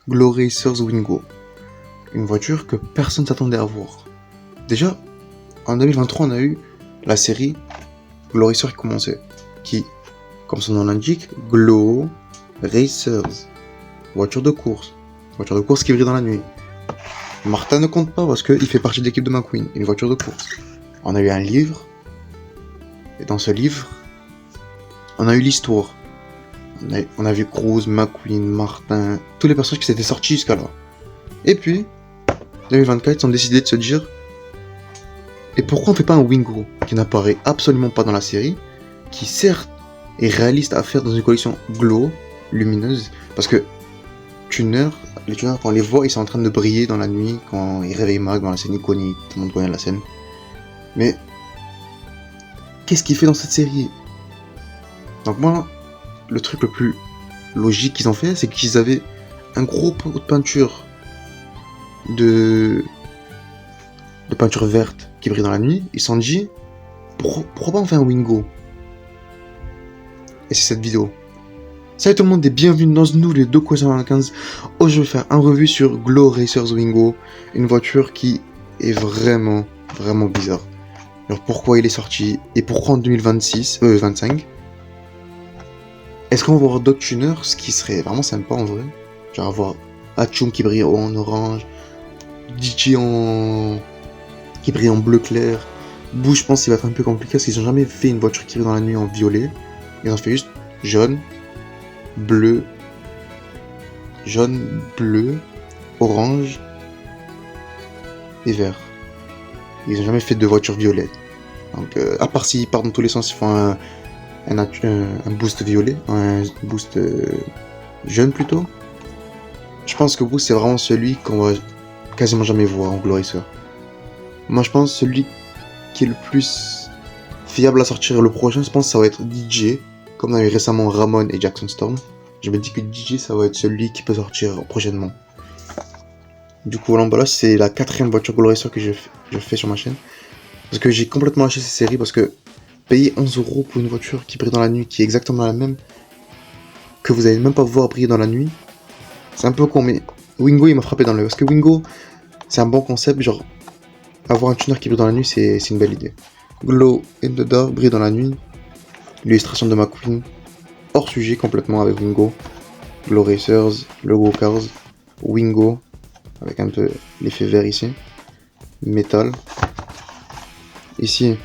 Glow Racers Wingo. Une voiture que personne s'attendait à voir. Déjà, en 2023, on a eu la série Glow Racer qui commençait. Qui, comme son nom l'indique, Glow Racers. Voiture de course. Voiture de course qui brille dans la nuit. Martin ne compte pas parce qu'il fait partie de l'équipe de McQueen. Une voiture de course. On a eu un livre. Et dans ce livre, on a eu l'histoire. On a vu Cruz, McQueen, Martin, tous les personnages qui s'étaient sortis jusqu'à là. Et puis, 2024, ils ont décidé de se dire, et pourquoi on fait pas un Wingo qui n'apparaît absolument pas dans la série, qui certes est réaliste à faire dans une collection glow, lumineuse, parce que les tuners, quand on les voit, ils sont en train de briller dans la nuit, quand ils réveillent Mac dans la scène iconique, tout le monde connaît la scène. Mais, qu'est-ce qu'il fait dans cette série? Donc moi, le truc le plus logique qu'ils ont fait, c'est qu'ils avaient un gros pot de peinture de peinture verte qui brille dans la nuit. Ils se sont dit, pourquoi pas on fait un Wingo? Et c'est cette vidéo. Salut tout le monde et bienvenue dans ce nouveau de Quoi 15. Aujourd'hui je vais faire un revue sur Glow Racers Wingo, une voiture qui est vraiment bizarre. Alors pourquoi il est sorti et pourquoi en 25. Est-ce qu'on va voir d'autres tuners, ce qui serait vraiment sympa en vrai? Genre avoir Hatchoum qui brille en orange, DJ qui brille en bleu clair. Boo, je pense qu'il va être un peu compliqué parce qu'ils ont jamais fait une voiture qui brille dans la nuit en violet. Ils ont fait juste jaune, bleu, orange et vert. Ils ont jamais fait de voiture violette. Donc à part s'ils partent dans tous les sens, ils font un boost violet, un boost jaune plutôt. Je pense que Boost c'est vraiment celui qu'on va quasiment jamais voir en Glow Racer. Moi je pense celui qui est le plus fiable à sortir le prochain, je pense que ça va être DJ, comme on a eu récemment Ramon et Jackson Storm. Je me dis que DJ ça va être celui qui peut sortir prochainement. Du coup l'emballage c'est la 4ème voiture Glow Racer que je fais sur ma chaîne. Parce que j'ai complètement lâché cette série parce que payer 11€ pour une voiture qui brille dans la nuit, qui est exactement la même, que vous allez même pas voir briller dans la nuit, c'est un peu con, mais Wingo il m'a frappé dans l'œil. Parce que Wingo, c'est un bon concept, genre, avoir un tuner qui brille dans la nuit, c'est une belle idée. Glow in the Dark brille dans la nuit, l'illustration de McQueen, hors sujet complètement avec Wingo, Glow Racers, logo Cars, Wingo, avec un peu l'effet vert ici, métal. Ici,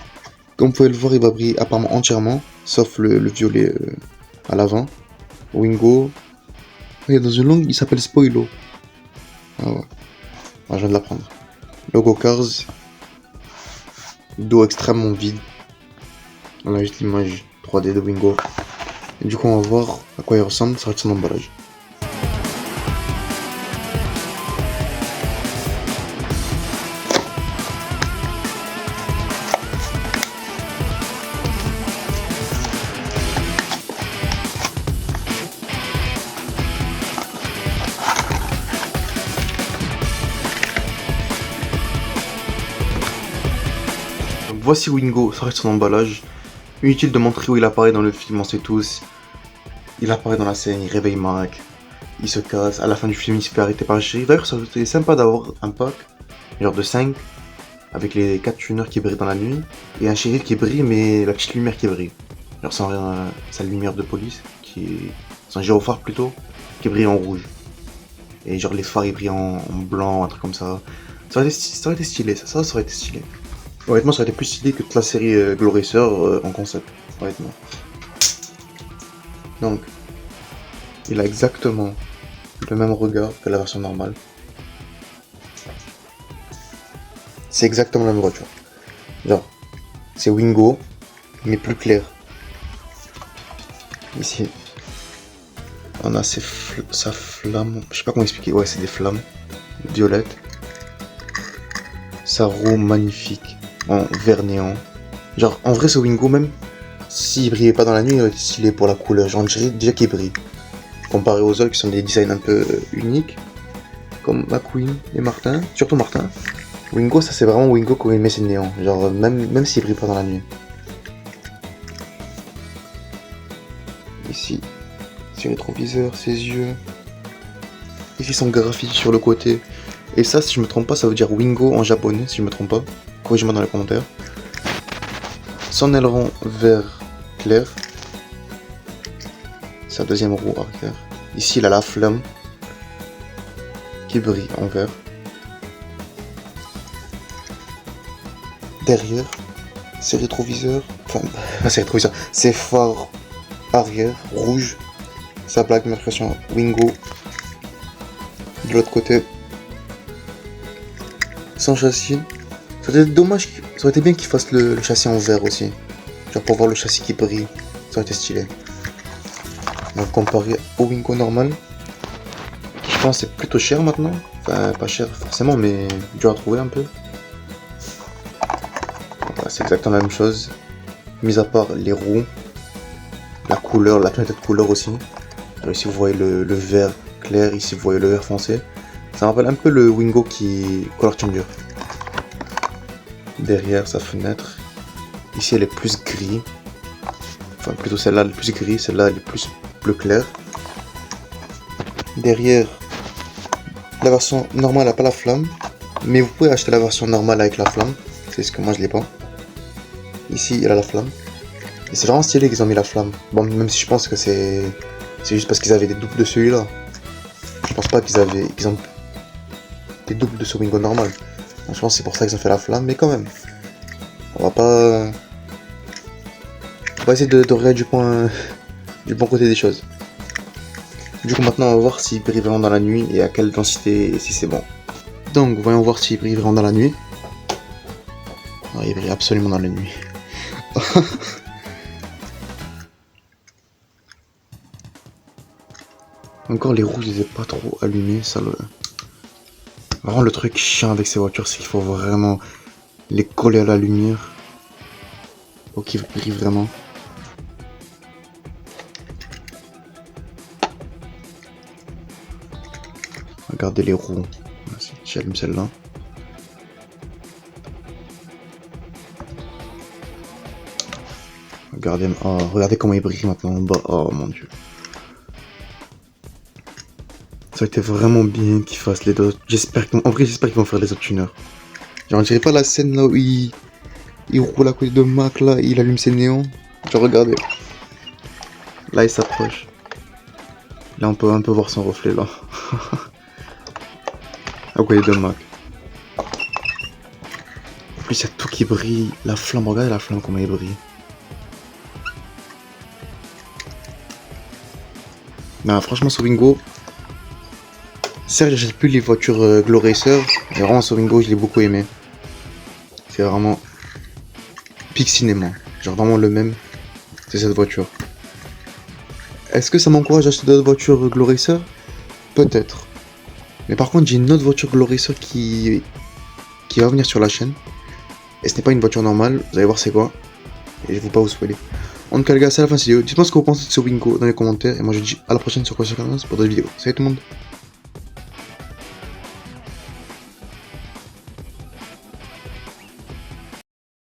comme vous pouvez le voir, il va briller apparemment entièrement, sauf le violet à l'avant. Wingo. Il est dans une langue, il s'appelle Spoilo. Ah ouais. Je viens de l'apprendre. Logo Cars. Dos extrêmement vide. On a juste l'image 3D de Wingo. Et du coup, on va voir à quoi il ressemble, ça va être son emballage. Voici Wingo, ça reste son emballage. Inutile de montrer où il apparaît dans le film, on sait tous. Il apparaît dans la scène, il réveille Mac, il se casse, à la fin du film il se fait arrêter par le shérif. D'ailleurs ça aurait été sympa d'avoir un pack, genre de 5, avec les 4 tuners qui brillent dans la nuit, et un shérif qui brille mais la petite lumière qui brille. Genre sans sa lumière de police, son gyrophare plutôt, qui brille en rouge. Et genre les phares ils brillent en blanc, un truc comme ça. Ça aurait été stylé, ça aurait été stylé. Honnêtement, ça aurait été plus stylé que toute la série Glow Racer en concept, honnêtement. Donc, il a exactement le même regard que la version normale. C'est exactement la même voiture. Genre, c'est Wingo, mais plus clair. Ici, on a sa flamme, je sais pas comment expliquer, ouais, c'est des flammes violettes. Sa roue magnifique. En vert néant. Genre, en vrai, ce Wingo, même s'il brillait pas dans la nuit, il aurait été stylé pour la couleur. Genre, on dirait déjà qu'il brille. Comparé aux autres qui sont des designs un peu uniques, comme McQueen et Martin, surtout Martin. Wingo, ça c'est vraiment Wingo quand il met ses néants. Genre, même s'il brille pas dans la nuit. Ici, ses rétroviseurs, ses yeux. Ici son graffiti sur le côté. Et ça, si je me trompe pas, ça veut dire Wingo en japonais, si je me trompe pas. Corrigez-moi dans les commentaires. Son aileron vert clair. Sa deuxième roue arrière. Ici, il a la flamme qui brille en vert. Derrière, ses rétroviseurs. Enfin, pas ses rétroviseurs. Ses phares arrière rouge. Sa plaque d'immatriculation Wingo. De l'autre côté, son châssis. Ça aurait été dommage, ça aurait été bien qu'il fasse le châssis en vert aussi. Genre pour voir le châssis qui brille, ça aurait été stylé. Donc comparé au Wingo normal, qui je pense est plutôt cher maintenant. Enfin pas cher forcément, mais dur à trouver un peu. Voilà, c'est exactement la même chose. Mis à part les roues, la couleur, la tonalité de couleur aussi. Alors ici vous voyez le vert clair, ici vous voyez le vert foncé. Ça me rappelle un peu le Wingo qui Color Changer. Derrière sa fenêtre, ici elle est plus gris. Enfin plutôt celle-là elle est plus gris, celle-là elle est plus bleu clair. Derrière, la version normale n'a pas la flamme, mais vous pouvez acheter la version normale avec la flamme. C'est ce que moi je l'ai pas. Ici il a la flamme. Et c'est vraiment stylé qu'ils ont mis la flamme. Bon, même si je pense que c'est juste parce qu'ils avaient des doubles de celui-là. Je pense pas qu'ils ont des doubles de ce Wingo normal. Donc, je pense que c'est pour ça qu'ils ont fait la flamme, mais quand même. On va pas essayer de regarder du bon côté des choses. Du coup maintenant on va voir s'il brille vraiment dans la nuit et à quelle densité et si c'est bon. Donc voyons voir s'il brille vraiment dans la nuit. Non, il brille absolument dans la nuit. Encore les roues, je les ai pas trop allumées, ça le... Vraiment le truc chiant avec ces voitures, c'est qu'il faut vraiment les coller à la lumière pour qu'ils brillent vraiment. Regardez les roues, si j'allume celle-là. Regardez comment il brille maintenant en bas, oh mon dieu. Ça aurait été vraiment bien qu'ils fassent les deux. En vrai, j'espère qu'ils vont faire les autres tuners. Genre, on dirait pas la scène là où il roule à côté de Mac là, il allume ses néons. Genre, regardez. Là, il s'approche. Là, on peut un peu voir son reflet là. À côté de Mac. En plus, il y a tout qui brille. La flamme, regardez la flamme, comment elle brille. Non, franchement, ce Wingo. Certes, j'achète plus les voitures Glow Racer, mais vraiment ce Wingo, je l'ai beaucoup aimé. C'est vraiment Peak Cinéma, genre vraiment le même, c'est cette voiture. Est-ce que ça m'encourage à acheter d'autres voitures Glow Racer? Peut-être. Mais par contre, j'ai une autre voiture Glow Racer qui va venir sur la chaîne. Et ce n'est pas une voiture normale, vous allez voir c'est quoi. Et je ne vais pas vous spoiler. En tout cas les gars, c'est la fin de cette vidéo. Dites-moi ce que vous pensez de ce Wingo dans les commentaires. Et moi je vous dis à la prochaine sur Quoi pour d'autres vidéos. Salut tout le monde.